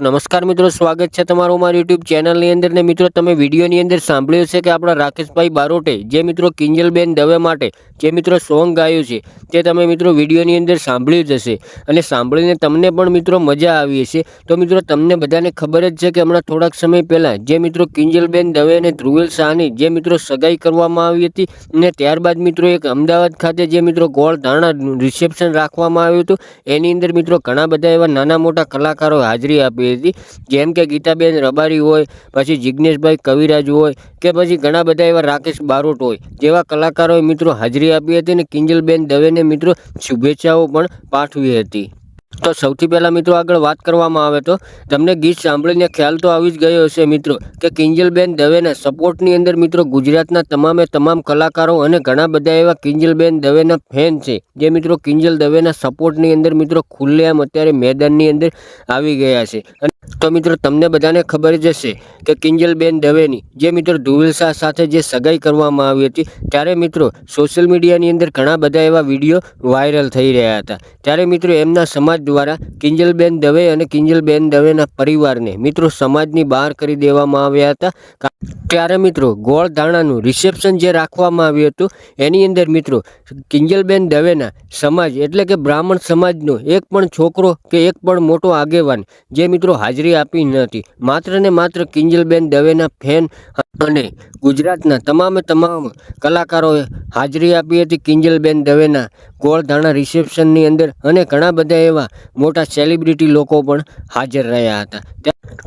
નમસ્કાર મિત્રો, સ્વાગત છે તમારું મારી યુટ્યુબ ચેનલની અંદર ને મિત્રો તમે વિડીયોની અંદર સાંભળ્યું છે કે આપણા રાકેશભાઈ બારોટે જે મિત્રો કિંજલબેન દવે માટે જે મિત્રો સોંગ ગાયું છે તે તમે મિત્રો વિડીયોની અંદર સાંભળ્યું જ હશે અને સાંભળીને તમને પણ મિત્રો મજા આવી હશે। તો મિત્રો તમને બધાને ખબર જ છે કે હમણાં થોડાક સમય પહેલાં જે મિત્રો કિંજલબેન દવે અને ધ્રુવેલ શાહની જે મિત્રો સગાઈ કરવામાં આવી હતી અને ત્યારબાદ મિત્રો એક અમદાવાદ ખાતે જે મિત્રો ગોળ ધારણા રિસેપ્શન રાખવામાં આવ્યું હતું એની અંદર મિત્રો ઘણા બધા એવા નાના મોટા કલાકારો હાજરી આપી હતી, જેમ કે ગીતાબેન રબારી હોય, પછી જિગ્નેશભાઈ કવિરાજ હોય કે પછી ઘણા બધા એવા રાકેશ બારોટ હોય જેવા કલાકારોએ મિત્રો હાજરી આપી હતી અને કિંજલબેન દવેને મિત્રો શુભેચ્છાઓ પણ પાઠવી હતી। તો સૌથી પહેલાં મિત્રો આગળ વાત કરવામાં આવે તો તમને ગીત સાંભળીને ખ્યાલ તો આવી જ ગયો હશે મિત્રો કે કિંજલબેન દવેના સપોર્ટની અંદર મિત્રો ગુજરાતના તમામે તમામ કલાકારો અને ઘણા બધા એવા કિંજલબેન દવેના ફેન છે જે મિત્રો કિંજલ દવેના સપોર્ટની અંદર મિત્રો ખુલ્લેઆમ અત્યારે મેદાનની અંદર આવી ગયા છે। તો મિત્રો તમને બધાને ખબર જ હશે કે કિંજલબેન દવેની જે મિત્રો ધ્રુવેલ શાહ સાથે જે સગાઈ કરવામાં આવી હતી ત્યારે મિત્રો સોશિયલ મીડિયાની અંદર ઘણા બધા એવા વિડીયો વાયરલ થઈ રહ્યા હતા। ત્યારે મિત્રો એમના સમાજ દ્વારા કિંજલબેન દવે અને કિંજલબેન દવેના પરિવારને મિત્રો સમાજની બહાર કરી દેવામાં આવ્યા હતા। ત્યારે મિત્રો ગોળ ધાણાનું રિસેપ્શન જે રાખવામાં આવ્યું હતું એની અંદર મિત્રો કિંજલબેન દવેના સમાજ એટલે કે બ્રાહ્મણ સમાજનો એક પણ છોકરો કે એક પણ મોટો આગેવાન જે મિત્રો હાજરી આપી નથી, માત્ર ને માત્ર કિંજલબેન દવેના ફેન અને ગુજરાતના તમામે તમામ કલાકારોએ હાજરી આપી હતી કિંજલબેન દવેના ગોળ ધાણા રિસેપ્શનની અંદર અને ઘણા બધા એવા મોટા સેલિબ્રિટી લોકો પણ હાજર રહ્યા હતા।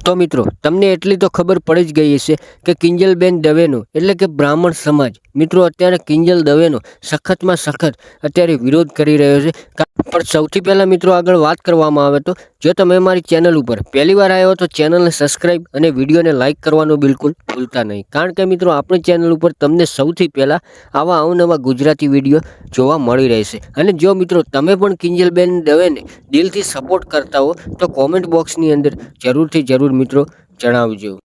તો મિત્રો તમને એટલી તો ખબર પડી જ ગઈ હશે કે કિંજલબેન દવેનો એટલે કે બ્રાહ્મણ સમાજ મિત્રો અત્યારે કિંજલ દવેનો સખતમાં સખત અત્યારે વિરોધ કરી રહ્યો છે। પણ સૌથી પહેલાં મિત્રો આગળ વાત કરવામાં આવે તો જો તમે મારી ચેનલ ઉપર પહેલી વાર આવ્યો તો ચેનલને સબસ્ક્રાઈબ અને વિડીયોને લાઇક કરવાનું બિલકુલ ભૂલતા નહીં, કારણ કે મિત્રો આપણી ચેનલ ઉપર તમને સૌથી પહેલાં આવા અવનવા ગુજરાતી વિડીયો જોવા મળી રહેશે। અને જો મિત્રો તમે પણ કિંજલબેન દવેને દિલથી સપોર્ટ કરતા હો તો કોમેન્ટ બોક્સની અંદર જરૂર મિત્રો જણાવજો।